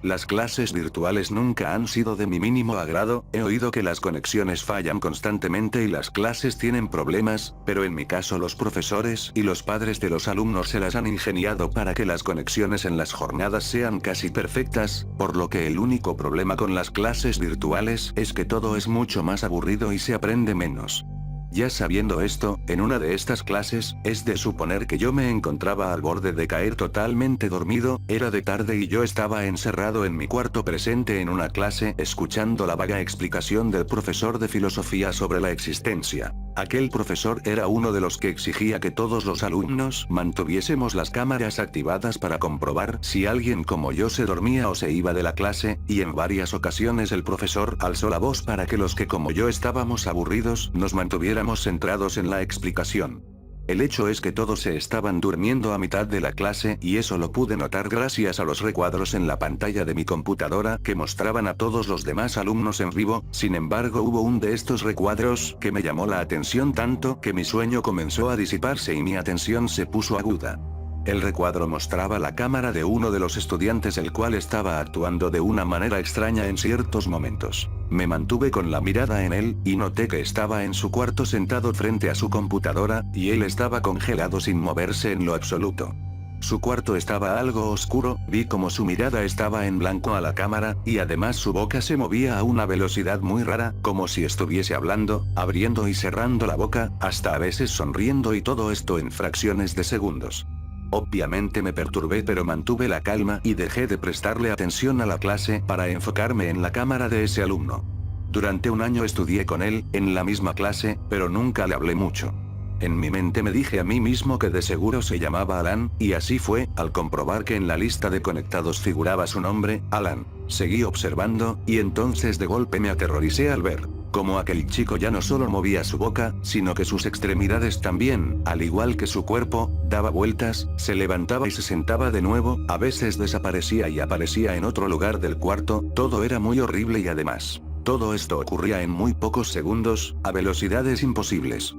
Las clases virtuales nunca han sido de mi mínimo agrado, he oído que las conexiones fallan constantemente y las clases tienen problemas, pero en mi caso los profesores y los padres de los alumnos se las han ingeniado para que las conexiones en las jornadas sean casi perfectas, por lo que el único problema con las clases virtuales es que todo es mucho más aburrido y se aprende menos. Ya sabiendo esto, en una de estas clases, es de suponer que yo me encontraba al borde de caer totalmente dormido, era de tarde y yo estaba encerrado en mi cuarto presente en una clase escuchando la vaga explicación del profesor de filosofía sobre la existencia. Aquel profesor era uno de los que exigía que todos los alumnos mantuviésemos las cámaras activadas para comprobar si alguien como yo se dormía o se iba de la clase, y en varias ocasiones el profesor alzó la voz para que los que como yo estábamos aburridos nos mantuviéramos centrados en la explicación. El hecho es que todos se estaban durmiendo a mitad de la clase y eso lo pude notar gracias a los recuadros en la pantalla de mi computadora que mostraban a todos los demás alumnos en vivo. Sin embargo, hubo un de estos recuadros que me llamó la atención tanto que mi sueño comenzó a disiparse y mi atención se puso aguda. El recuadro mostraba la cámara de uno de los estudiantes el cual estaba actuando de una manera extraña en ciertos momentos. Me mantuve con la mirada en él, y noté que estaba en su cuarto sentado frente a su computadora, y él estaba congelado sin moverse en lo absoluto. Su cuarto estaba algo oscuro, vi como su mirada estaba en blanco a la cámara, y además su boca se movía a una velocidad muy rara, como si estuviese hablando, abriendo y cerrando la boca, hasta a veces sonriendo y todo esto en fracciones de segundos. Obviamente me perturbé pero mantuve la calma y dejé de prestarle atención a la clase para enfocarme en la cámara de ese alumno. Durante un año estudié con él, en la misma clase, pero nunca le hablé mucho. En mi mente me dije a mí mismo que de seguro se llamaba Alan, y así fue, al comprobar que en la lista de conectados figuraba su nombre, Alan. Seguí observando, y entonces de golpe me aterroricé al ver cómo aquel chico ya no solo movía su boca, sino que sus extremidades también, al igual que su cuerpo, daba vueltas, se levantaba y se sentaba de nuevo, a veces desaparecía y aparecía en otro lugar del cuarto, todo era muy horrible y además, todo esto ocurría en muy pocos segundos, a velocidades imposibles.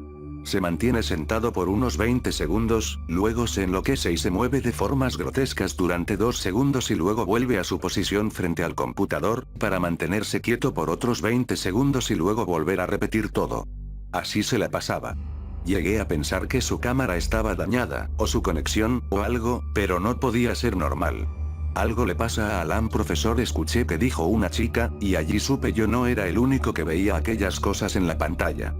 Se mantiene sentado por unos 20 segundos, luego se enloquece y se mueve de formas grotescas durante 2 segundos y luego vuelve a su posición frente al computador, para mantenerse quieto por otros 20 segundos y luego volver a repetir todo. Así se la pasaba. Llegué a pensar que su cámara estaba dañada, o su conexión, o algo, pero no podía ser normal. Algo le pasa a Alan, profesor, escuché que dijo una chica, y allí supe yo no era el único que veía aquellas cosas en la pantalla.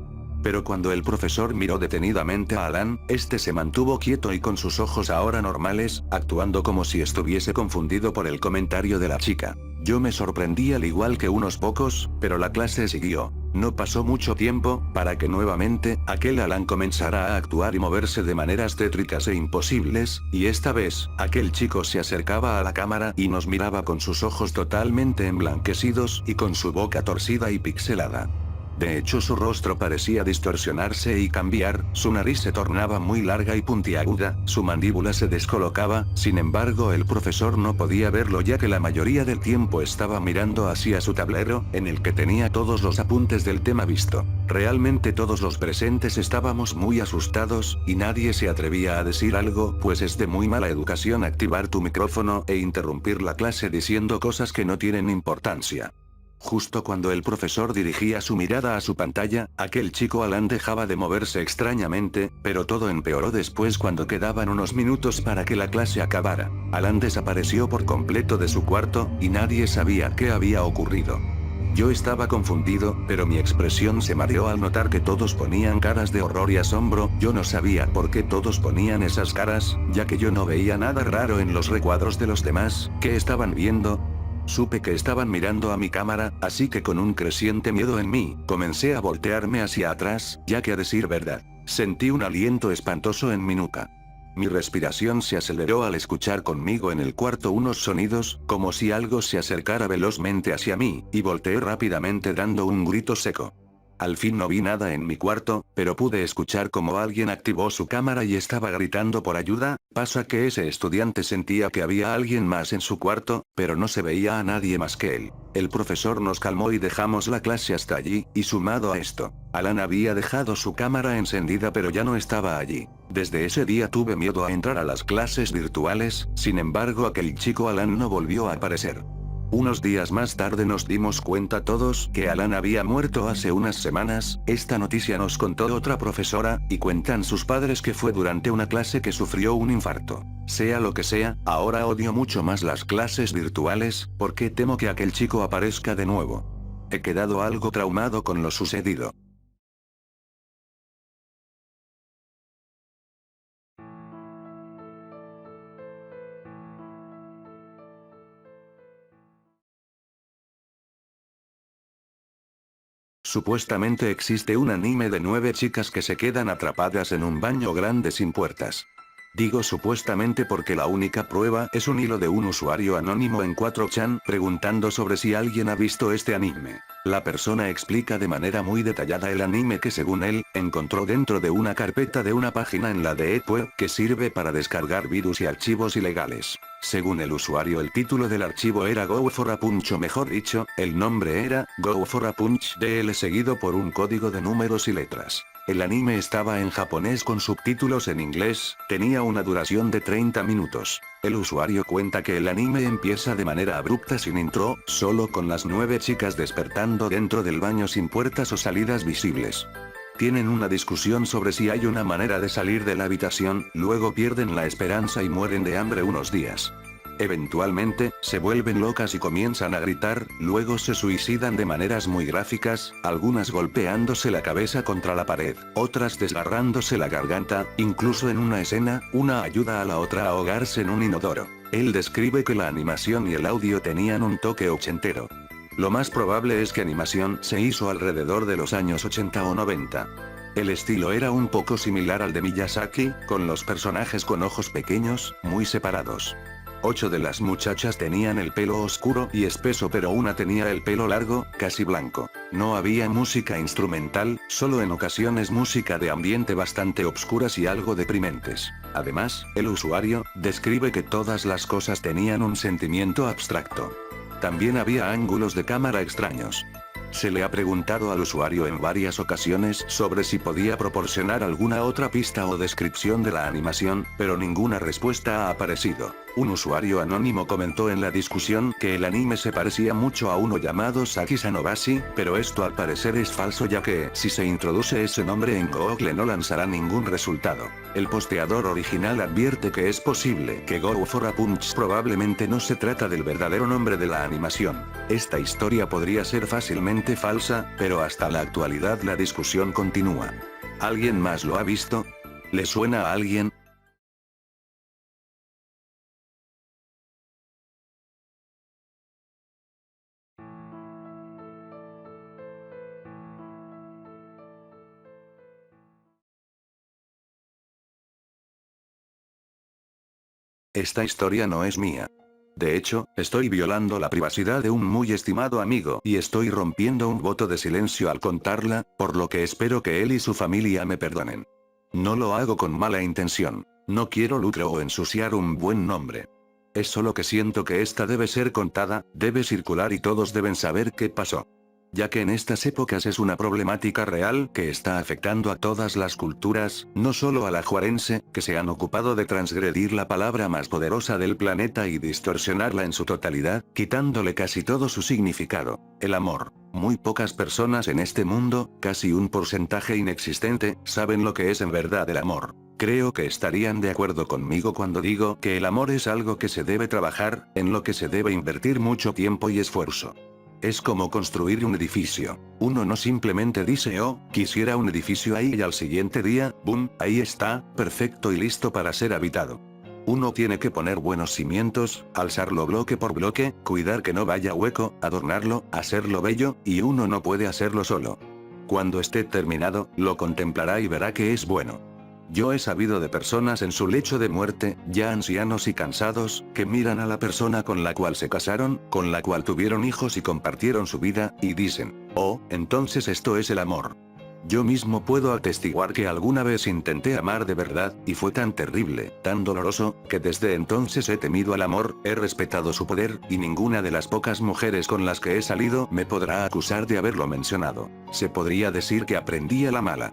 Pero cuando el profesor miró detenidamente a Alan, este se mantuvo quieto y con sus ojos ahora normales, actuando como si estuviese confundido por el comentario de la chica. Yo me sorprendí al igual que unos pocos, pero la clase siguió. No pasó mucho tiempo, para que nuevamente, aquel Alan comenzara a actuar y moverse de maneras tétricas e imposibles, y esta vez, aquel chico se acercaba a la cámara y nos miraba con sus ojos totalmente emblanquecidos y con su boca torcida y pixelada. De hecho su rostro parecía distorsionarse y cambiar, su nariz se tornaba muy larga y puntiaguda, su mandíbula se descolocaba, sin embargo el profesor no podía verlo ya que la mayoría del tiempo estaba mirando hacia su tablero, en el que tenía todos los apuntes del tema visto. Realmente todos los presentes estábamos muy asustados, y nadie se atrevía a decir algo, pues es de muy mala educación activar tu micrófono e interrumpir la clase diciendo cosas que no tienen importancia. Justo cuando el profesor dirigía su mirada a su pantalla, aquel chico Alan dejaba de moverse extrañamente, pero todo empeoró después cuando quedaban unos minutos para que la clase acabara. Alan desapareció por completo de su cuarto, y nadie sabía qué había ocurrido. Yo estaba confundido, pero mi expresión se mareó al notar que todos ponían caras de horror y asombro. Yo no sabía por qué todos ponían esas caras, ya que yo no veía nada raro en los recuadros de los demás. ¿Qué estaban viendo? Supe que estaban mirando a mi cámara, así que con un creciente miedo en mí, comencé a voltearme hacia atrás, ya que a decir verdad, sentí un aliento espantoso en mi nuca. Mi respiración se aceleró al escuchar conmigo en el cuarto unos sonidos, como si algo se acercara velozmente hacia mí, y volteé rápidamente dando un grito seco. Al fin no vi nada en mi cuarto, pero pude escuchar como alguien activó su cámara y estaba gritando por ayuda. Pasa que ese estudiante sentía que había alguien más en su cuarto, pero no se veía a nadie más que él. El profesor nos calmó y dejamos la clase hasta allí, y sumado a esto, Alan había dejado su cámara encendida pero ya no estaba allí. Desde ese día tuve miedo a entrar a las clases virtuales, sin embargo aquel chico Alan no volvió a aparecer. Unos días más tarde nos dimos cuenta todos que Alan había muerto hace unas semanas. Esta noticia nos contó otra profesora, y cuentan sus padres que fue durante una clase que sufrió un infarto. Sea lo que sea, ahora odio mucho más las clases virtuales, porque temo que aquel chico aparezca de nuevo. He quedado algo traumado con lo sucedido. Supuestamente existe un anime de 9 chicas que se quedan atrapadas en un baño grande sin puertas. Digo supuestamente porque la única prueba es un hilo de un usuario anónimo en 4chan preguntando sobre si alguien ha visto este anime. La persona explica de manera muy detallada el anime que según él, encontró dentro de una carpeta de una página en la Deep Web que sirve para descargar virus y archivos ilegales. Según el usuario, el título del archivo era Go for a Punch, o mejor dicho, el nombre era Go for a Punch DL seguido por un código de números y letras. El anime estaba en japonés con subtítulos en inglés, tenía una duración de 30 minutos. El usuario cuenta que el anime empieza de manera abrupta sin intro, solo con las 9 chicas despertando dentro del baño sin puertas o salidas visibles. Tienen una discusión sobre si hay una manera de salir de la habitación, luego pierden la esperanza y mueren de hambre unos días. Eventualmente, se vuelven locas y comienzan a gritar, luego se suicidan de maneras muy gráficas, algunas golpeándose la cabeza contra la pared, otras desgarrándose la garganta, incluso en una escena, una ayuda a la otra a ahogarse en un inodoro. Él describe que la animación y el audio tenían un toque ochentero. Lo más probable es que animación se hizo alrededor de los años 80 o 90. El estilo era un poco similar al de Miyazaki, con los personajes con ojos pequeños, muy separados. 8 de las muchachas tenían el pelo oscuro y espeso, pero una tenía el pelo largo, casi blanco. No había música instrumental, solo en ocasiones música de ambiente bastante obscuras y algo deprimentes. Además, el usuario describe que todas las cosas tenían un sentimiento abstracto. También había ángulos de cámara extraños. Se le ha preguntado al usuario en varias ocasiones sobre si podía proporcionar alguna otra pista o descripción de la animación, pero ninguna respuesta ha aparecido. Un usuario anónimo comentó en la discusión que el anime se parecía mucho a uno llamado Saki Sanobashi, pero esto al parecer es falso, ya que si se introduce ese nombre en Google no lanzará ningún resultado. El posteador original advierte que es posible que Go for a Punch probablemente no se trata del verdadero nombre de la animación. Esta historia podría ser fácilmente falsa, pero hasta la actualidad la discusión continúa. ¿Alguien más lo ha visto? ¿Le suena a alguien? Esta historia no es mía. De hecho, estoy violando la privacidad de un muy estimado amigo y estoy rompiendo un voto de silencio al contarla, por lo que espero que él y su familia me perdonen. No lo hago con mala intención. No quiero lucro o ensuciar un buen nombre. Es solo que siento que esta debe ser contada, debe circular y todos deben saber qué pasó. Ya que en estas épocas es una problemática real que está afectando a todas las culturas, no solo a la juarense, que se han ocupado de transgredir la palabra más poderosa del planeta y distorsionarla en su totalidad, quitándole casi todo su significado, el amor. Muy pocas personas en este mundo, casi un porcentaje inexistente, saben lo que es en verdad el amor. Creo que estarían de acuerdo conmigo cuando digo que el amor es algo que se debe trabajar, en lo que se debe invertir mucho tiempo y esfuerzo. Es como construir un edificio. Uno no simplemente dice, oh, quisiera un edificio ahí, y al siguiente día, boom, ahí está, perfecto y listo para ser habitado. Uno tiene que poner buenos cimientos, alzarlo bloque por bloque, cuidar que no vaya hueco, adornarlo, hacerlo bello, y uno no puede hacerlo solo. Cuando esté terminado, lo contemplará y verá que es bueno. Yo he sabido de personas en su lecho de muerte, ya ancianos y cansados, que miran a la persona con la cual se casaron, con la cual tuvieron hijos y compartieron su vida, y dicen, oh, entonces esto es el amor. Yo mismo puedo atestiguar que alguna vez intenté amar de verdad, y fue tan terrible, tan doloroso, que desde entonces he temido al amor, he respetado su poder, y ninguna de las pocas mujeres con las que he salido me podrá acusar de haberlo mencionado. Se podría decir que aprendí a la mala.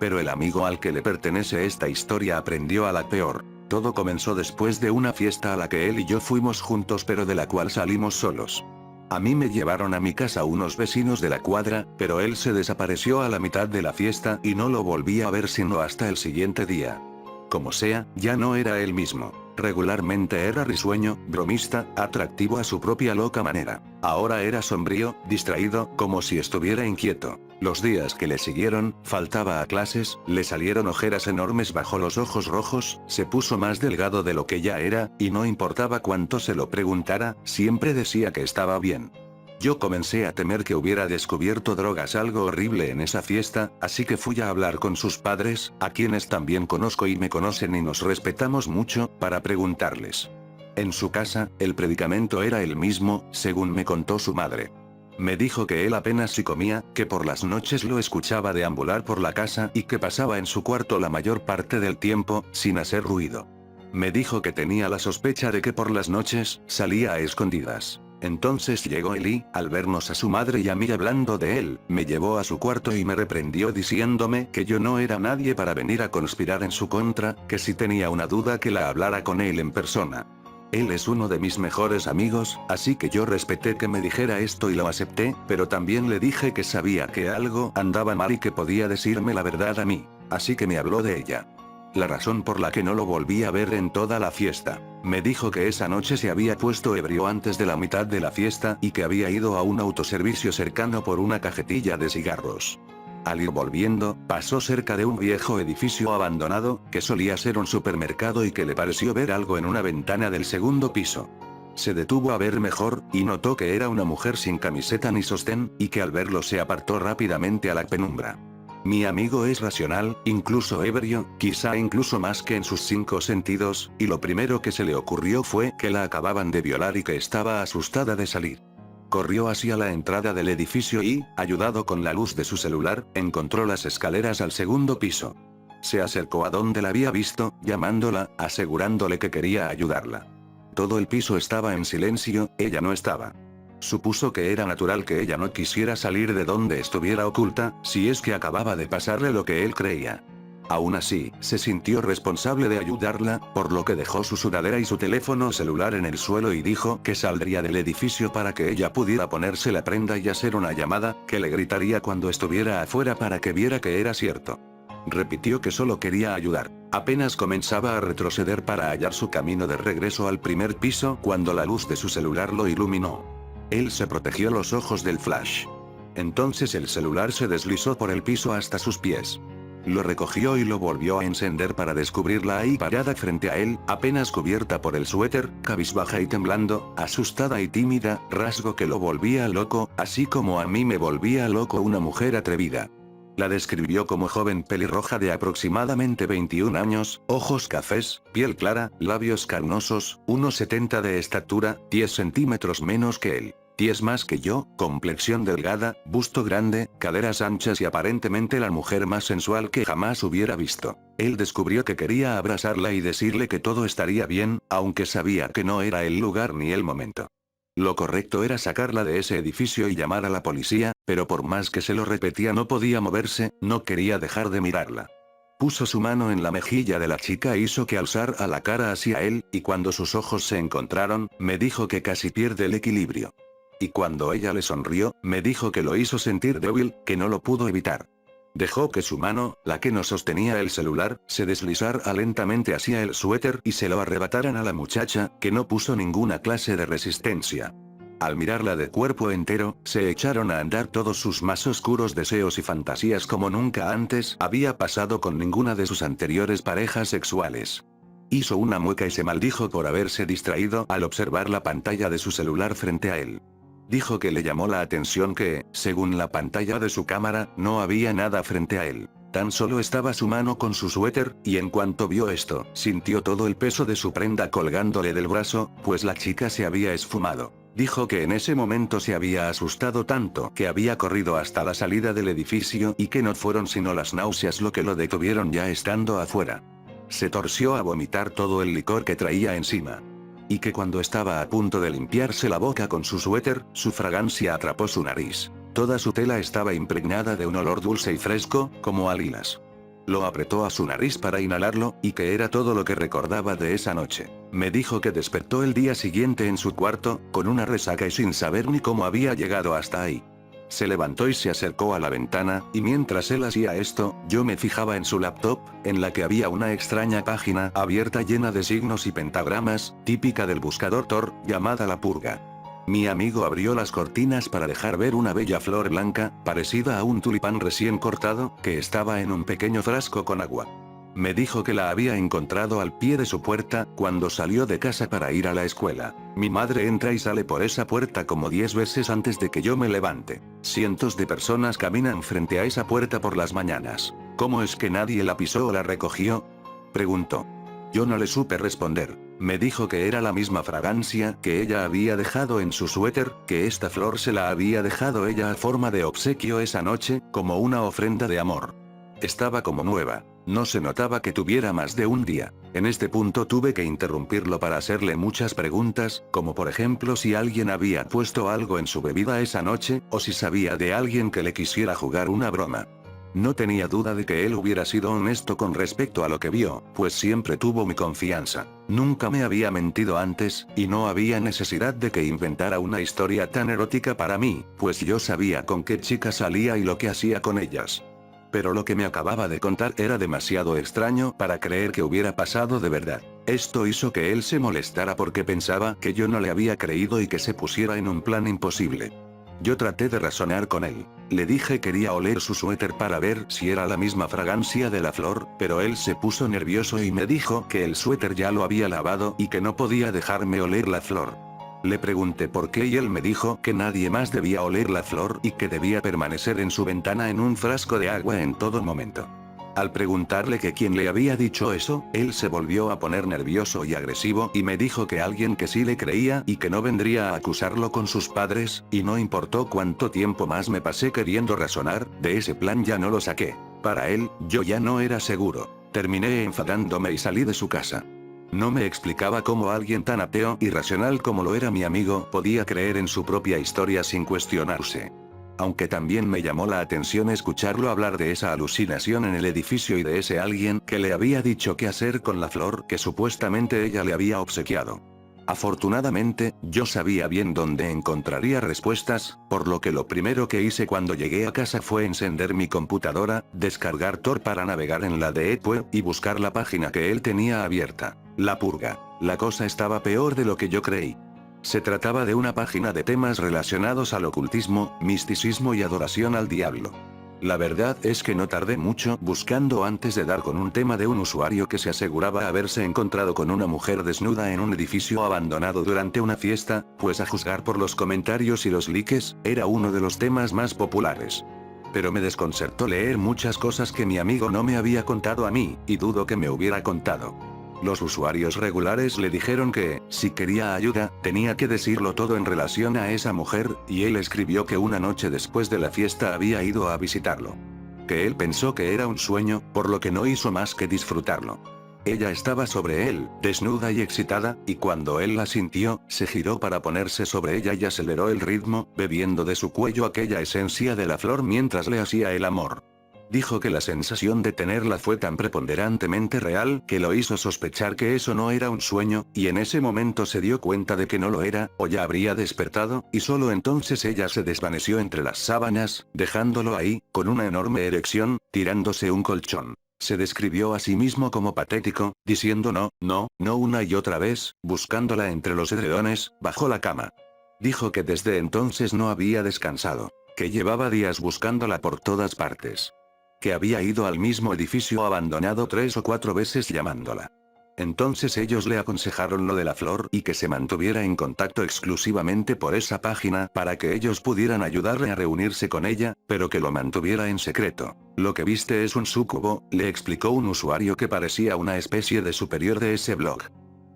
Pero el amigo al que le pertenece esta historia aprendió a la peor. Todo comenzó después de una fiesta a la que él y yo fuimos juntos, pero de la cual salimos solos. A mí me llevaron a mi casa unos vecinos de la cuadra, pero él se desapareció a la mitad de la fiesta y no lo volví a ver sino hasta el siguiente día. Como sea, ya no era él mismo. Regularmente era risueño, bromista, atractivo a su propia loca manera. Ahora era sombrío, distraído, como si estuviera inquieto. Los días que le siguieron, faltaba a clases, le salieron ojeras enormes bajo los ojos rojos, se puso más delgado de lo que ya era, y no importaba cuánto se lo preguntara, siempre decía que estaba bien. Yo comencé a temer que hubiera descubierto drogas, algo horrible en esa fiesta, así que fui a hablar con sus padres, a quienes también conozco y me conocen y nos respetamos mucho, para preguntarles. En su casa, el predicamento era el mismo, según me contó su madre. Me dijo que él apenas si comía, que por las noches lo escuchaba deambular por la casa y que pasaba en su cuarto la mayor parte del tiempo, sin hacer ruido. Me dijo que tenía la sospecha de que por las noches, salía a escondidas. Entonces llegó él y, al vernos a su madre y a mí hablando de él, me llevó a su cuarto y me reprendió diciéndome que yo no era nadie para venir a conspirar en su contra, que si tenía una duda que la hablara con él en persona. Él es uno de mis mejores amigos, así que yo respeté que me dijera esto y lo acepté, pero también le dije que sabía que algo andaba mal y que podía decirme la verdad a mí. Así que me habló de ella. La razón por la que no lo volví a ver en toda la fiesta. Me dijo que esa noche se había puesto ebrio antes de la mitad de la fiesta y que había ido a un autoservicio cercano por una cajetilla de cigarros. Al ir volviendo, pasó cerca de un viejo edificio abandonado, que solía ser un supermercado y que le pareció ver algo en una ventana del segundo piso. Se detuvo a ver mejor, y notó que era una mujer sin camiseta ni sostén, y que al verlo se apartó rápidamente a la penumbra. Mi amigo es racional, incluso ebrio, quizá incluso más que en sus 5 sentidos, y lo primero que se le ocurrió fue que la acababan de violar y que estaba asustada de salir. Corrió hacia la entrada del edificio y, ayudado con la luz de su celular, encontró las escaleras al segundo piso. Se acercó a donde la había visto, llamándola, asegurándole que quería ayudarla. Todo el piso estaba en silencio, ella no estaba. Supuso que era natural que ella no quisiera salir de donde estuviera oculta, si es que acababa de pasarle lo que él creía. Aún así, se sintió responsable de ayudarla, por lo que dejó su sudadera y su teléfono celular en el suelo y dijo que saldría del edificio para que ella pudiera ponerse la prenda y hacer una llamada, que le gritaría cuando estuviera afuera para que viera que era cierto. Repitió que solo quería ayudar. Apenas comenzaba a retroceder para hallar su camino de regreso al primer piso cuando la luz de su celular lo iluminó. Él se protegió los ojos del flash. Entonces el celular se deslizó por el piso hasta sus pies. Lo recogió y lo volvió a encender para descubrirla ahí parada frente a él, apenas cubierta por el suéter, cabizbaja y temblando, asustada y tímida, rasgo que lo volvía loco, así como a mí me volvía loco una mujer atrevida. La describió como joven pelirroja de aproximadamente 21 años, ojos cafés, piel clara, labios carnosos, 1,70 de estatura, 10 centímetros menos que él. 10 más que yo, complexión delgada, busto grande, caderas anchas y aparentemente la mujer más sensual que jamás hubiera visto. Él descubrió que quería abrazarla y decirle que todo estaría bien, aunque sabía que no era el lugar ni el momento. Lo correcto era sacarla de ese edificio y llamar a la policía, pero por más que se lo repetía no podía moverse, no quería dejar de mirarla. Puso su mano en la mejilla de la chica e hizo que alzara la cara hacia él, y cuando sus ojos se encontraron, me dijo que casi pierde el equilibrio. Y cuando ella le sonrió, me dijo que lo hizo sentir débil, que no lo pudo evitar. Dejó que su mano, la que no sostenía el celular, se deslizara lentamente hacia el suéter y se lo arrebataran a la muchacha, que no puso ninguna clase de resistencia. Al mirarla de cuerpo entero, se echaron a andar todos sus más oscuros deseos y fantasías como nunca antes había pasado con ninguna de sus anteriores parejas sexuales. Hizo una mueca y se maldijo por haberse distraído al observar la pantalla de su celular frente a él. Dijo que le llamó la atención que, según la pantalla de su cámara, no había nada frente a él. Tan solo estaba su mano con su suéter, y en cuanto vio esto, sintió todo el peso de su prenda colgándole del brazo, pues la chica se había esfumado. Dijo que en ese momento se había asustado tanto que había corrido hasta la salida del edificio y que no fueron sino las náuseas lo que lo detuvieron ya estando afuera. Se torció a vomitar todo el licor que traía encima. Y que cuando estaba a punto de limpiarse la boca con su suéter, su fragancia atrapó su nariz. Toda su tela estaba impregnada de un olor dulce y fresco, como a lilas. Lo apretó a su nariz para inhalarlo, y que era todo lo que recordaba de esa noche. Me dijo que despertó el día siguiente en su cuarto, con una resaca y sin saber ni cómo había llegado hasta ahí. Se levantó y se acercó a la ventana, y mientras él hacía esto, yo me fijaba en su laptop, en la que había una extraña página abierta llena de signos y pentagramas, típica del buscador Tor, llamada La Purga. Mi amigo abrió las cortinas para dejar ver una bella flor blanca, parecida a un tulipán recién cortado, que estaba en un pequeño frasco con agua. Me dijo que la había encontrado al pie de su puerta, cuando salió de casa para ir a la escuela. Mi madre entra y sale por esa puerta como 10 veces antes de que yo me levante. Cientos de personas caminan frente a esa puerta por las mañanas. ¿Cómo es que nadie la pisó o la recogió?, preguntó. Yo no le supe responder. Me dijo que era la misma fragancia que ella había dejado en su suéter, que esta flor se la había dejado ella a forma de obsequio esa noche, como una ofrenda de amor. Estaba como nueva. No se notaba que tuviera más de un día. En este punto tuve que interrumpirlo para hacerle muchas preguntas, como por ejemplo si alguien había puesto algo en su bebida esa noche, o si sabía de alguien que le quisiera jugar una broma. No tenía duda de que él hubiera sido honesto con respecto a lo que vio, pues siempre tuvo mi confianza. Nunca me había mentido antes, y no había necesidad de que inventara una historia tan erótica para mí, pues yo sabía con qué chicas salía y lo que hacía con ellas. Pero lo que me acababa de contar era demasiado extraño para creer que hubiera pasado de verdad. Esto hizo que él se molestara porque pensaba que yo no le había creído y que se pusiera en un plan imposible. Yo traté de razonar con él. Le dije quería oler su suéter para ver si era la misma fragancia de la flor, pero él se puso nervioso y me dijo que el suéter ya lo había lavado y que no podía dejarme oler la flor. Le pregunté por qué y él me dijo que nadie más debía oler la flor y que debía permanecer en su ventana en un frasco de agua en todo momento. Al preguntarle que quién le había dicho eso, él se volvió a poner nervioso y agresivo y me dijo que alguien que sí le creía y que no vendría a acusarlo con sus padres, y no importó cuánto tiempo más me pasé queriendo razonar, de ese plan ya no lo saqué. Para él, yo ya no era seguro. Terminé enfadándome y salí de su casa. No me explicaba cómo alguien tan ateo y racional como lo era mi amigo podía creer en su propia historia sin cuestionarse. Aunque también me llamó la atención escucharlo hablar de esa alucinación en el edificio y de ese alguien que le había dicho qué hacer con la flor que supuestamente ella le había obsequiado. Afortunadamente, yo sabía bien dónde encontraría respuestas, por lo que lo primero que hice cuando llegué a casa fue encender mi computadora, descargar Tor para navegar en la Deep Web y buscar la página que él tenía abierta. La Purga. La cosa estaba peor de lo que yo creí. Se trataba de una página de temas relacionados al ocultismo, misticismo y adoración al diablo. La verdad es que no tardé mucho buscando antes de dar con un tema de un usuario que se aseguraba haberse encontrado con una mujer desnuda en un edificio abandonado durante una fiesta, pues a juzgar por los comentarios y los likes, era uno de los temas más populares. Pero me desconcertó leer muchas cosas que mi amigo no me había contado a mí, y dudo que me hubiera contado. Los usuarios regulares le dijeron que, si quería ayuda, tenía que decirlo todo en relación a esa mujer, y él escribió que una noche después de la fiesta había ido a visitarlo. Que él pensó que era un sueño, por lo que no hizo más que disfrutarlo. Ella estaba sobre él, desnuda y excitada, y cuando él la sintió, se giró para ponerse sobre ella y aceleró el ritmo, bebiendo de su cuello aquella esencia de la flor mientras le hacía el amor. Dijo que la sensación de tenerla fue tan preponderantemente real que lo hizo sospechar que eso no era un sueño, y en ese momento se dio cuenta de que no lo era, o ya habría despertado, y solo entonces ella se desvaneció entre las sábanas, dejándolo ahí, con una enorme erección, tirándose un colchón. Se describió a sí mismo como patético, diciendo no una y otra vez, buscándola entre los edredones, bajo la cama. Dijo que desde entonces no había descansado. Que llevaba días buscándola por todas partes. Que había ido al mismo edificio abandonado 3 o 4 veces llamándola. Entonces ellos le aconsejaron lo de la flor y que se mantuviera en contacto exclusivamente por esa página para que ellos pudieran ayudarle a reunirse con ella, pero que lo mantuviera en secreto. Lo que viste es un súcubo, le explicó un usuario que parecía una especie de superior de ese blog.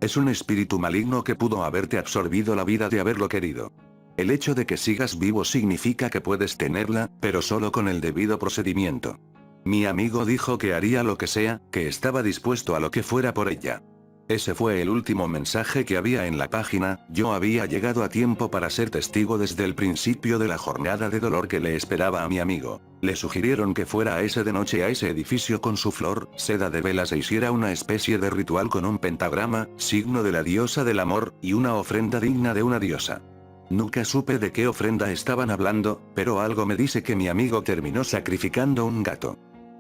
Es un espíritu maligno que pudo haberte absorbido la vida de haberlo querido. El hecho de que sigas vivo significa que puedes tenerla, pero solo con el debido procedimiento. Mi amigo dijo que haría lo que sea, que estaba dispuesto a lo que fuera por ella. Ese fue el último mensaje que había en la página. Yo había llegado a tiempo para ser testigo desde el principio de la jornada de dolor que le esperaba a mi amigo. Le sugirieron que fuera a ese de noche a ese edificio con su flor, seda de velas e hiciera una especie de ritual con un pentagrama, signo de la diosa del amor, y una ofrenda digna de una diosa. Nunca supe de qué ofrenda estaban hablando, pero algo me dice que mi amigo terminó sacrificando un gato.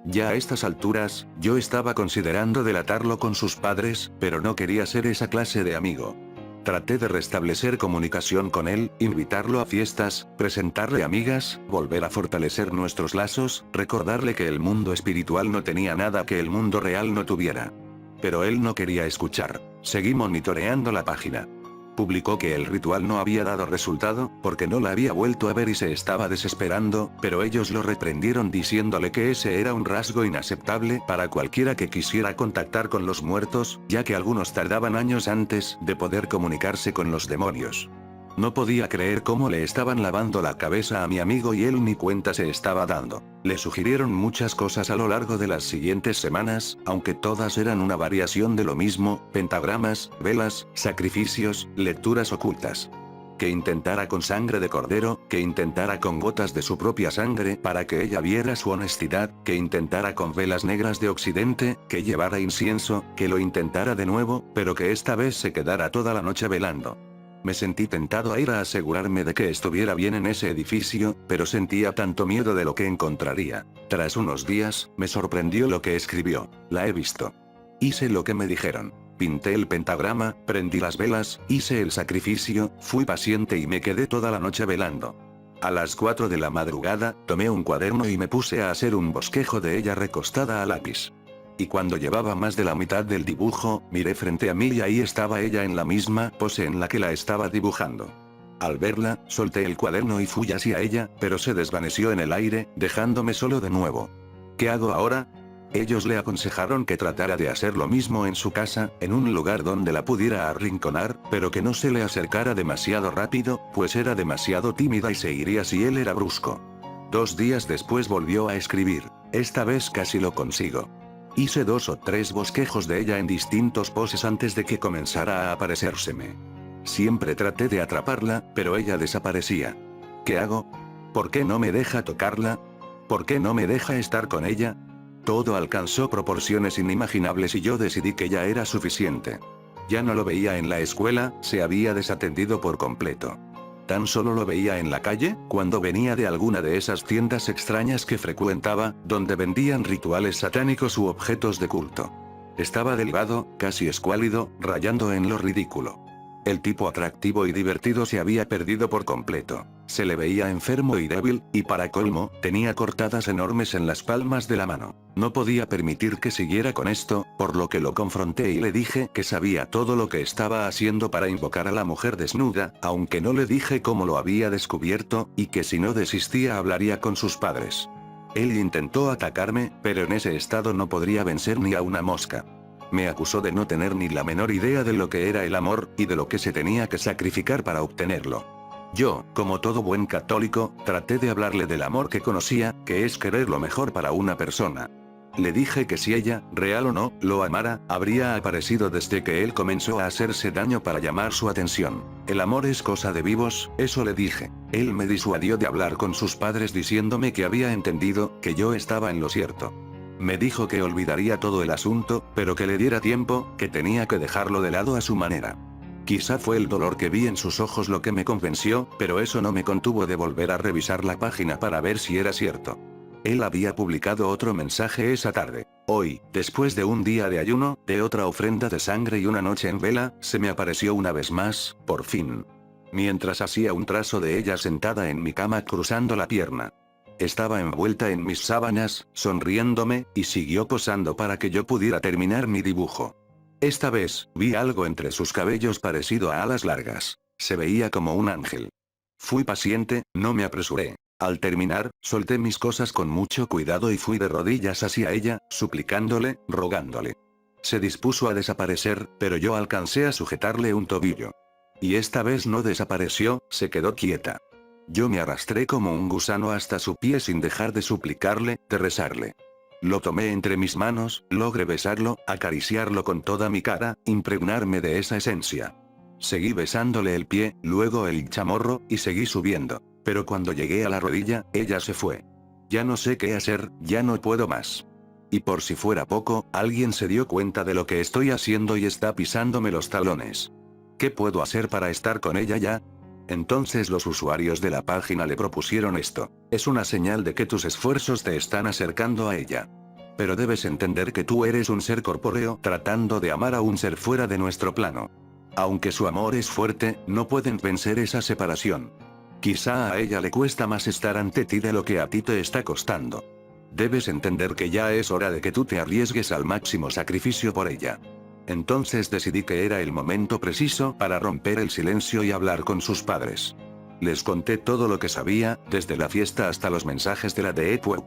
Ya a estas alturas, yo estaba considerando delatarlo con sus padres, pero no quería ser esa clase de amigo. Traté de restablecer comunicación con él, invitarlo a fiestas, presentarle amigas, volver a fortalecer nuestros lazos, recordarle que el mundo espiritual no tenía nada que el mundo real no tuviera. Pero él no quería escuchar. Seguí monitoreando la página. Publicó que el ritual no había dado resultado, porque no la había vuelto a ver y se estaba desesperando, pero ellos lo reprendieron diciéndole que ese era un rasgo inaceptable para cualquiera que quisiera contactar con los muertos, ya que algunos tardaban años antes de poder comunicarse con los demonios. No podía creer cómo le estaban lavando la cabeza a mi amigo y él ni cuenta se estaba dando. Le sugirieron muchas cosas a lo largo de las siguientes semanas, aunque todas eran una variación de lo mismo: pentagramas, velas, sacrificios, lecturas ocultas. Que intentara con sangre de cordero, que intentara con gotas de su propia sangre para que ella viera su honestidad, que intentara con velas negras de Occidente, que llevara incienso, que lo intentara de nuevo, pero que esta vez se quedara toda la noche velando. Me sentí tentado a ir a asegurarme de que estuviera bien en ese edificio, pero sentía tanto miedo de lo que encontraría. Tras unos días, me sorprendió lo que escribió. La he visto. Hice lo que me dijeron. Pinté el pentagrama, prendí las velas, hice el sacrificio, fui paciente y me quedé toda la noche velando. A las 4 de la madrugada, tomé un cuaderno y me puse a hacer un bosquejo de ella recostada a lápiz. Y cuando llevaba más de la mitad del dibujo, miré frente a mí y ahí estaba ella en la misma pose en la que la estaba dibujando. Al verla, solté el cuaderno y fui hacia ella, pero se desvaneció en el aire, dejándome solo de nuevo. ¿Qué hago ahora? Ellos le aconsejaron que tratara de hacer lo mismo en su casa, en un lugar donde la pudiera arrinconar, pero que no se le acercara demasiado rápido, pues era demasiado tímida y se iría si él era brusco. 2 días después volvió a escribir. Esta vez casi lo consigo. Hice 2 o 3 bosquejos de ella en distintos poses antes de que comenzara a aparecérseme. Siempre traté de atraparla, pero ella desaparecía. ¿Qué hago? ¿Por qué no me deja tocarla? ¿Por qué no me deja estar con ella? Todo alcanzó proporciones inimaginables y yo decidí que ya era suficiente. Ya no lo veía en la escuela, se había desatendido por completo. Tan solo lo veía en la calle, cuando venía de alguna de esas tiendas extrañas que frecuentaba, donde vendían rituales satánicos u objetos de culto. Estaba delgado, casi escuálido, rayando en lo ridículo. El tipo atractivo y divertido se había perdido por completo. Se le veía enfermo y débil, y para colmo, tenía cortadas enormes en las palmas de la mano. No podía permitir que siguiera con esto, por lo que lo confronté y le dije que sabía todo lo que estaba haciendo para invocar a la mujer desnuda, aunque no le dije cómo lo había descubierto, y que si no desistía hablaría con sus padres. Él intentó atacarme, pero en ese estado no podría vencer ni a una mosca. Me acusó de no tener ni la menor idea de lo que era el amor, y de lo que se tenía que sacrificar para obtenerlo. Yo, como todo buen católico, traté de hablarle del amor que conocía, que es querer lo mejor para una persona. Le dije que si ella, real o no, lo amara, habría aparecido desde que él comenzó a hacerse daño para llamar su atención. El amor es cosa de vivos, eso le dije. Él me disuadió de hablar con sus padres diciéndome que había entendido, que yo estaba en lo cierto. Me dijo que olvidaría todo el asunto, pero que le diera tiempo, que tenía que dejarlo de lado a su manera. Quizá fue el dolor que vi en sus ojos lo que me convenció, pero eso no me contuvo de volver a revisar la página para ver si era cierto. Él había publicado otro mensaje esa tarde. Hoy, después de un día de ayuno, de otra ofrenda de sangre y una noche en vela, se me apareció una vez más, por fin. Mientras hacía un trazo de ella sentada en mi cama cruzando la pierna. Estaba envuelta en mis sábanas, sonriéndome, y siguió posando para que yo pudiera terminar mi dibujo. Esta vez, vi algo entre sus cabellos parecido a alas largas. Se veía como un ángel. Fui paciente, no me apresuré. Al terminar, solté mis cosas con mucho cuidado y fui de rodillas hacia ella, suplicándole, rogándole. Se dispuso a desaparecer, pero yo alcancé a sujetarle un tobillo. Y esta vez no desapareció, se quedó quieta. Yo me arrastré como un gusano hasta su pie sin dejar de suplicarle, de rezarle. Lo tomé entre mis manos, logré besarlo, acariciarlo con toda mi cara, impregnarme de esa esencia. Seguí besándole el pie, luego el chamorro, y seguí subiendo. Pero cuando llegué a la rodilla, ella se fue. Ya no sé qué hacer, ya no puedo más. Y por si fuera poco, alguien se dio cuenta de lo que estoy haciendo y está pisándome los talones. ¿Qué puedo hacer para estar con ella ya? Entonces los usuarios de la página le propusieron esto. Es una señal de que tus esfuerzos te están acercando a ella. Pero debes entender que tú eres un ser corpóreo tratando de amar a un ser fuera de nuestro plano. Aunque su amor es fuerte, no pueden vencer esa separación. Quizá a ella le cuesta más estar ante ti de lo que a ti te está costando. Debes entender que ya es hora de que tú te arriesgues al máximo sacrificio por ella. Entonces decidí que era el momento preciso para romper el silencio y hablar con sus padres. Les conté todo lo que sabía, desde la fiesta hasta los mensajes de la Deep Web.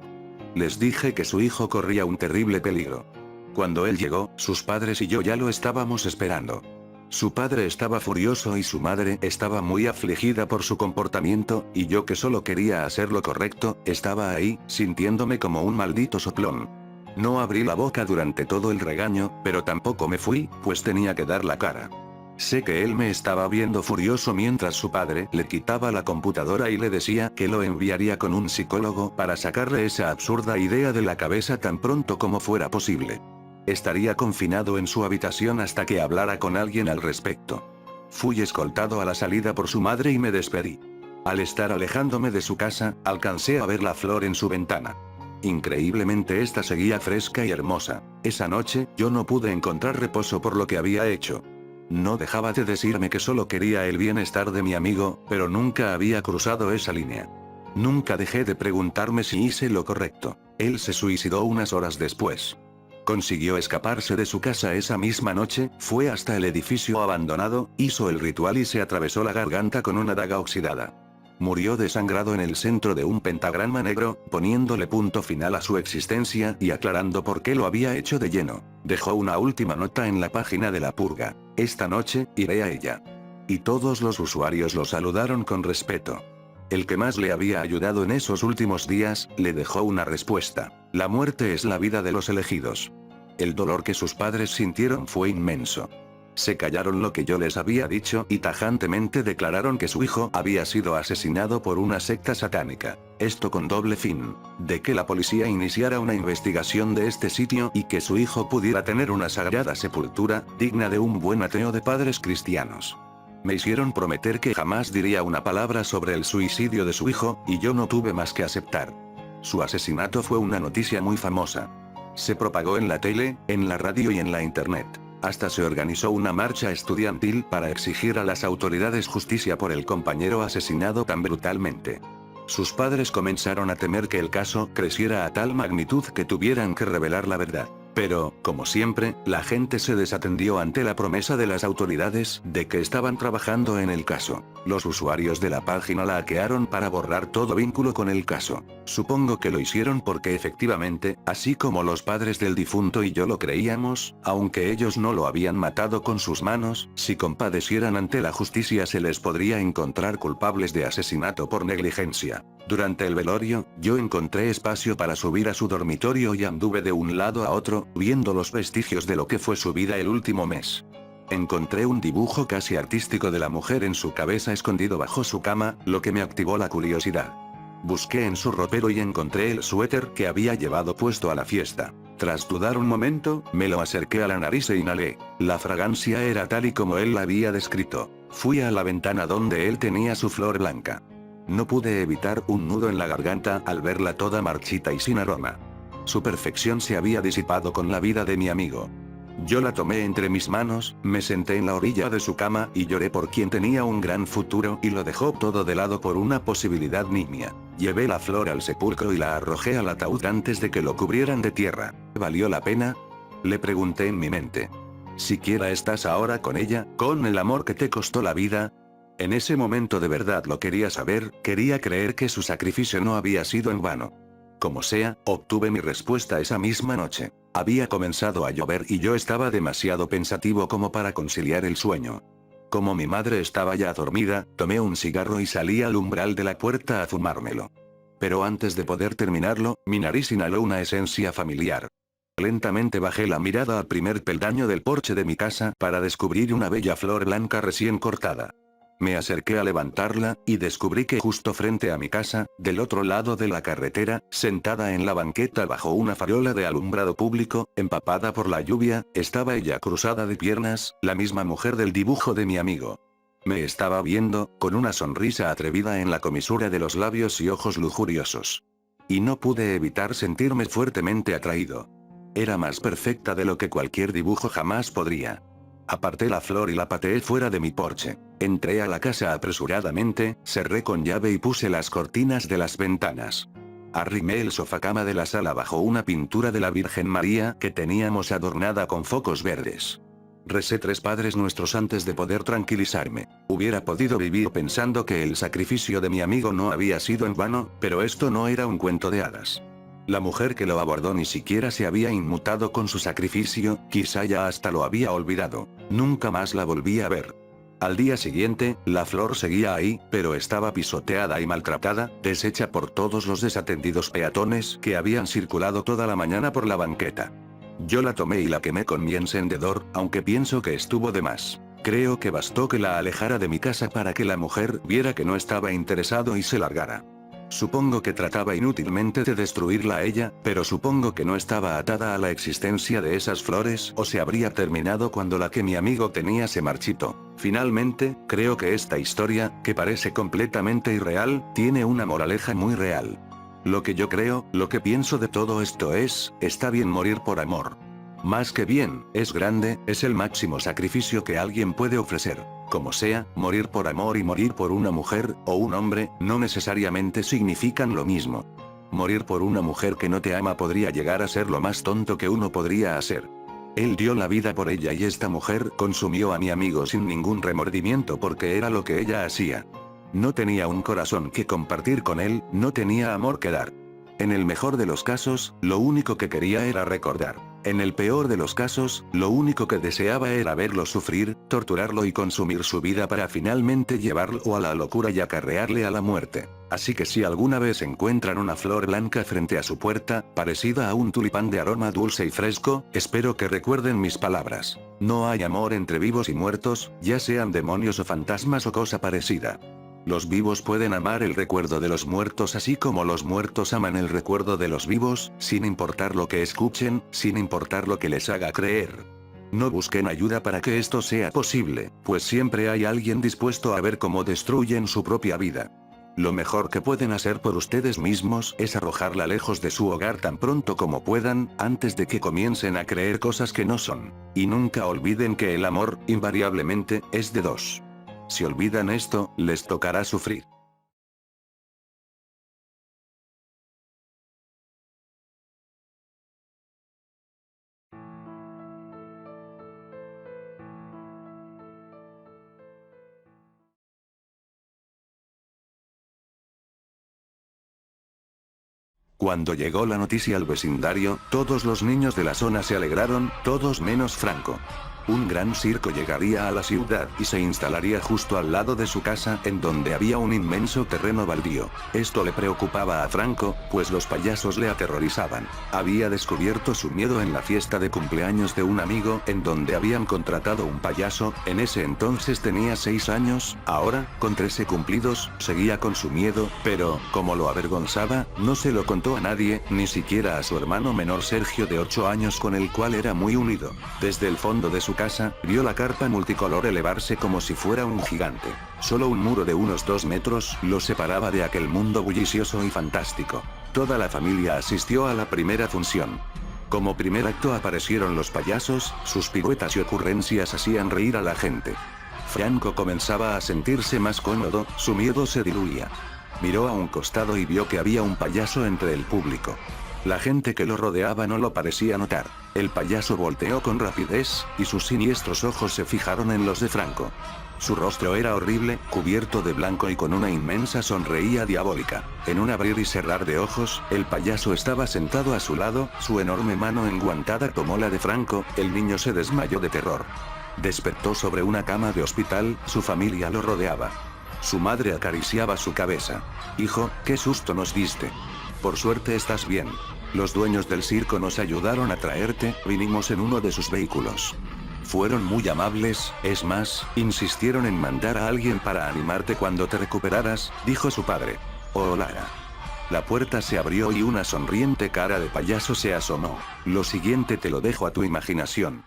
Les dije que su hijo corría un terrible peligro. Cuando él llegó, sus padres y yo ya lo estábamos esperando. Su padre estaba furioso y su madre estaba muy afligida por su comportamiento, y yo que solo quería hacer lo correcto, estaba ahí, sintiéndome como un maldito soplón. No abrí la boca durante todo el regaño, pero tampoco me fui, pues tenía que dar la cara. Sé que él me estaba viendo furioso mientras su padre le quitaba la computadora y le decía que lo enviaría con un psicólogo para sacarle esa absurda idea de la cabeza tan pronto como fuera posible. Estaría confinado en su habitación hasta que hablara con alguien al respecto. Fui escoltado a la salida por su madre y me despedí. Al estar alejándome de su casa, alcancé a ver la flor en su ventana. Increíblemente esta seguía fresca y hermosa. Esa noche, yo no pude encontrar reposo por lo que había hecho. No dejaba de decirme que solo quería el bienestar de mi amigo, pero nunca había cruzado esa línea. Nunca dejé de preguntarme si hice lo correcto. Él se suicidó unas horas después. Consiguió escaparse de su casa esa misma noche, fue hasta el edificio abandonado, hizo el ritual y se atravesó la garganta con una daga oxidada. Murió desangrado en el centro de un pentagrama negro, poniéndole punto final a su existencia y aclarando por qué lo había hecho de lleno. Dejó una última nota en la página de la purga. Esta noche, iré a ella. Y todos los usuarios lo saludaron con respeto. El que más le había ayudado en esos últimos días, le dejó una respuesta. La muerte es la vida de los elegidos. El dolor que sus padres sintieron fue inmenso. Se callaron lo que yo les había dicho y tajantemente declararon que su hijo había sido asesinado por una secta satánica. Esto con doble fin, de que la policía iniciara una investigación de este sitio y que su hijo pudiera tener una sagrada sepultura, digna de un buen ateo de padres cristianos. Me hicieron prometer que jamás diría una palabra sobre el suicidio de su hijo, y yo no tuve más que aceptar. Su asesinato fue una noticia muy famosa. Se propagó en la tele, en la radio y en la internet. Hasta se organizó una marcha estudiantil para exigir a las autoridades justicia por el compañero asesinado tan brutalmente. Sus padres comenzaron a temer que el caso creciera a tal magnitud que tuvieran que revelar la verdad. Pero, como siempre, la gente se desatendió ante la promesa de las autoridades de que estaban trabajando en el caso. Los usuarios de la página la hackearon para borrar todo vínculo con el caso. Supongo que lo hicieron porque efectivamente, así como los padres del difunto y yo lo creíamos, aunque ellos no lo habían matado con sus manos, si compadecieran ante la justicia se les podría encontrar culpables de asesinato por negligencia. Durante el velorio, yo encontré espacio para subir a su dormitorio y anduve de un lado a otro, viendo los vestigios de lo que fue su vida el último mes. Encontré un dibujo casi artístico de la mujer en su cabeza escondido bajo su cama, lo que me activó la curiosidad. Busqué en su ropero y encontré el suéter que había llevado puesto a la fiesta. Tras dudar un momento, me lo acerqué a la nariz e inhalé. La fragancia era tal y como él la había descrito. Fui a la ventana donde él tenía su flor blanca. No pude evitar un nudo en la garganta al verla toda marchita y sin aroma. Su perfección se había disipado con la vida de mi amigo. Yo la tomé entre mis manos, me senté en la orilla de su cama y lloré por quien tenía un gran futuro y lo dejó todo de lado por una posibilidad nimia. Llevé la flor al sepulcro y la arrojé al ataúd antes de que lo cubrieran de tierra. ¿Valió la pena? Le pregunté en mi mente. ¿Siquiera estás ahora con ella, con el amor que te costó la vida? En ese momento de verdad lo quería saber, quería creer que su sacrificio no había sido en vano. Como sea, obtuve mi respuesta esa misma noche. Había comenzado a llover y yo estaba demasiado pensativo como para conciliar el sueño. Como mi madre estaba ya dormida, tomé un cigarro y salí al umbral de la puerta a fumármelo. Pero antes de poder terminarlo, mi nariz inhaló una esencia familiar. Lentamente bajé la mirada al primer peldaño del porche de mi casa para descubrir una bella flor blanca recién cortada. Me acerqué a levantarla, y descubrí que justo frente a mi casa, del otro lado de la carretera, sentada en la banqueta bajo una farola de alumbrado público, empapada por la lluvia, estaba ella cruzada de piernas, la misma mujer del dibujo de mi amigo. Me estaba viendo, con una sonrisa atrevida en la comisura de los labios y ojos lujuriosos. Y no pude evitar sentirme fuertemente atraído. Era más perfecta de lo que cualquier dibujo jamás podría. Aparté la flor y la pateé fuera de mi porche. Entré a la casa apresuradamente, cerré con llave y puse las cortinas de las ventanas. Arrimé el sofacama de la sala bajo una pintura de la Virgen María que teníamos adornada con focos verdes. Recé 3 Padres Nuestros antes de poder tranquilizarme. Hubiera podido vivir pensando que el sacrificio de mi amigo no había sido en vano, pero esto no era un cuento de hadas. La mujer que lo abordó ni siquiera se había inmutado con su sacrificio, quizá ya hasta lo había olvidado. Nunca más la volví a ver. Al día siguiente, la flor seguía ahí, pero estaba pisoteada y maltratada, deshecha por todos los desatendidos peatones que habían circulado toda la mañana por la banqueta. Yo la tomé y la quemé con mi encendedor, aunque pienso que estuvo de más. Creo que bastó que la alejara de mi casa para que la mujer viera que no estaba interesado y se largara. Supongo que trataba inútilmente de destruirla a ella, pero supongo que no estaba atada a la existencia de esas flores o se habría terminado cuando la que mi amigo tenía se marchitó. Finalmente, creo que esta historia, que parece completamente irreal, tiene una moraleja muy real. Lo que yo creo, lo que pienso de todo esto es, está bien morir por amor. Más que bien, es grande, es el máximo sacrificio que alguien puede ofrecer. Como sea, morir por amor y morir por una mujer, o un hombre, no necesariamente significan lo mismo. Morir por una mujer que no te ama podría llegar a ser lo más tonto que uno podría hacer. Él dio la vida por ella y esta mujer consumió a mi amigo sin ningún remordimiento porque era lo que ella hacía. No tenía un corazón que compartir con él, no tenía amor que dar. En el mejor de los casos, lo único que quería era recordar. En el peor de los casos, lo único que deseaba era verlo sufrir, torturarlo y consumir su vida para finalmente llevarlo a la locura y acarrearle a la muerte. Así que si alguna vez encuentran una flor blanca frente a su puerta, parecida a un tulipán de aroma dulce y fresco, espero que recuerden mis palabras. No hay amor entre vivos y muertos, ya sean demonios o fantasmas o cosa parecida. Los vivos pueden amar el recuerdo de los muertos así como los muertos aman el recuerdo de los vivos, sin importar lo que escuchen, sin importar lo que les haga creer. No busquen ayuda para que esto sea posible, pues siempre hay alguien dispuesto a ver cómo destruyen su propia vida. Lo mejor que pueden hacer por ustedes mismos es arrojarla lejos de su hogar tan pronto como puedan, antes de que comiencen a creer cosas que no son. Y nunca olviden que el amor, invariablemente, es de dos. Si olvidan esto, les tocará sufrir. Cuando llegó la noticia al vecindario, todos los niños de la zona se alegraron, todos menos Franco. Un gran circo llegaría a la ciudad y se instalaría justo al lado de su casa, en donde había un inmenso terreno baldío. Esto le preocupaba a Franco, pues los payasos le aterrorizaban. Había descubierto su miedo en la fiesta de cumpleaños de un amigo, en donde habían contratado un payaso. En ese entonces tenía 6 años, ahora, con 13 cumplidos, seguía con su miedo, pero, como lo avergonzaba, no se lo contó a nadie, ni siquiera a su hermano menor Sergio de 8 años con el cual era muy unido. Desde el fondo de su casa, vio la carpa multicolor elevarse como si fuera un gigante. Solo un muro de unos 2 metros lo separaba de aquel mundo bullicioso y fantástico. Toda la familia asistió a la primera función. Como primer acto aparecieron los payasos, sus piruetas y ocurrencias hacían reír a la gente. Franco comenzaba a sentirse más cómodo, su miedo se diluía. Miró a un costado y vio que había un payaso entre el público. La gente que lo rodeaba no lo parecía notar. El payaso volteó con rapidez, y sus siniestros ojos se fijaron en los de Franco. Su rostro era horrible, cubierto de blanco y con una inmensa sonrisa diabólica. En un abrir y cerrar de ojos, el payaso estaba sentado a su lado, su enorme mano enguantada tomó la de Franco, el niño se desmayó de terror. Despertó sobre una cama de hospital, su familia lo rodeaba. Su madre acariciaba su cabeza. Hijo, qué susto nos diste. Por suerte estás bien. Los dueños del circo nos ayudaron a traerte, vinimos en uno de sus vehículos. Fueron muy amables, es más, insistieron en mandar a alguien para animarte cuando te recuperaras, dijo su padre. Oh Lara. La puerta se abrió y una sonriente cara de payaso se asomó. Lo siguiente te lo dejo a tu imaginación.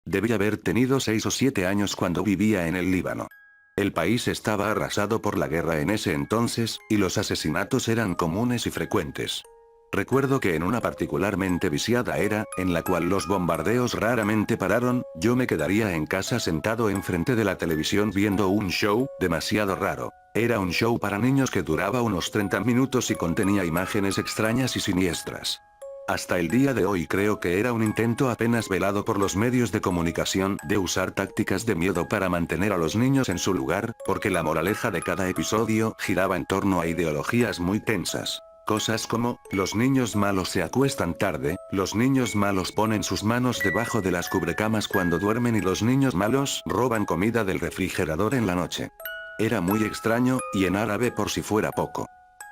Debí haber tenido 6 o 7 años cuando vivía en el Líbano. El país estaba arrasado por la guerra en ese entonces, y los asesinatos eran comunes y frecuentes. Recuerdo que en una particularmente viciada era, en la cual los bombardeos raramente pararon, yo me quedaría en casa sentado enfrente de la televisión viendo un show, demasiado raro. Era un show para niños que duraba unos 30 minutos y contenía imágenes extrañas y siniestras. Hasta el día de hoy creo que era un intento apenas velado por los medios de comunicación de usar tácticas de miedo para mantener a los niños en su lugar, porque la moraleja de cada episodio giraba en torno a ideologías muy tensas. Cosas como, los niños malos se acuestan tarde, los niños malos ponen sus manos debajo de las cubrecamas cuando duermen y los niños malos roban comida del refrigerador en la noche. Era muy extraño, y en árabe por si fuera poco.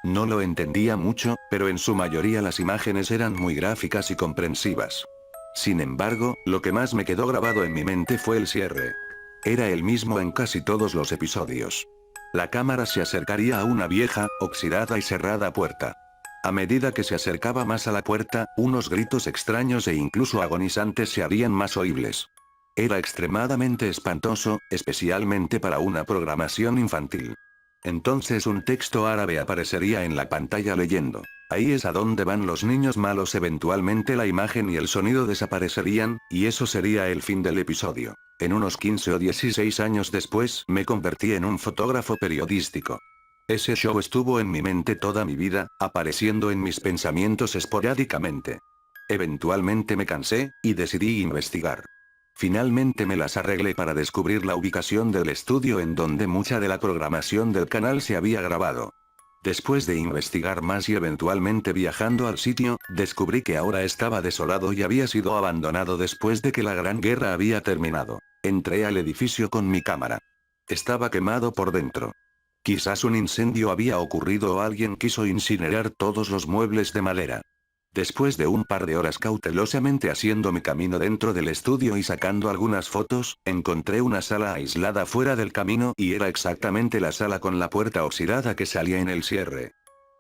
No lo entendía mucho, pero en su mayoría las imágenes eran muy gráficas y comprensivas. Sin embargo, lo que más me quedó grabado en mi mente fue el cierre. Era el mismo en casi todos los episodios. La cámara se acercaría a una vieja, oxidada y cerrada puerta. A medida que se acercaba más a la puerta, unos gritos extraños e incluso agonizantes se harían más oíbles. Era extremadamente espantoso, especialmente para una programación infantil. Entonces un texto árabe aparecería en la pantalla leyendo. Ahí es a donde van los niños malos. Eventualmente la imagen y el sonido desaparecerían, y eso sería el fin del episodio. En unos 15 o 16 años después me convertí en un fotógrafo periodístico. Ese show estuvo en mi mente toda mi vida, apareciendo en mis pensamientos esporádicamente. Eventualmente me cansé, y decidí investigar. Finalmente me las arreglé para descubrir la ubicación del estudio en donde mucha de la programación del canal se había grabado. Después de investigar más y eventualmente viajando al sitio, descubrí que ahora estaba desolado y había sido abandonado después de que la Gran Guerra había terminado. Entré al edificio con mi cámara. Estaba quemado por dentro. Quizás un incendio había ocurrido o alguien quiso incinerar todos los muebles de madera. Después de un par de horas cautelosamente haciendo mi camino dentro del estudio y sacando algunas fotos, encontré una sala aislada fuera del camino y era exactamente la sala con la puerta oxidada que salía en el cierre.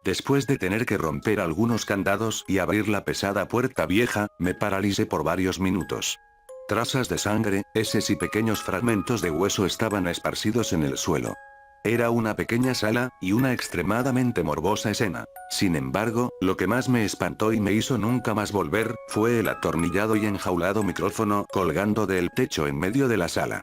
Después de tener que romper algunos candados y abrir la pesada puerta vieja, me paralicé por varios minutos. Trazas de sangre, heces y pequeños fragmentos de hueso estaban esparcidos en el suelo. Era una pequeña sala, y una extremadamente morbosa escena. Sin embargo, lo que más me espantó y me hizo nunca más volver, fue el atornillado y enjaulado micrófono colgando del techo en medio de la sala.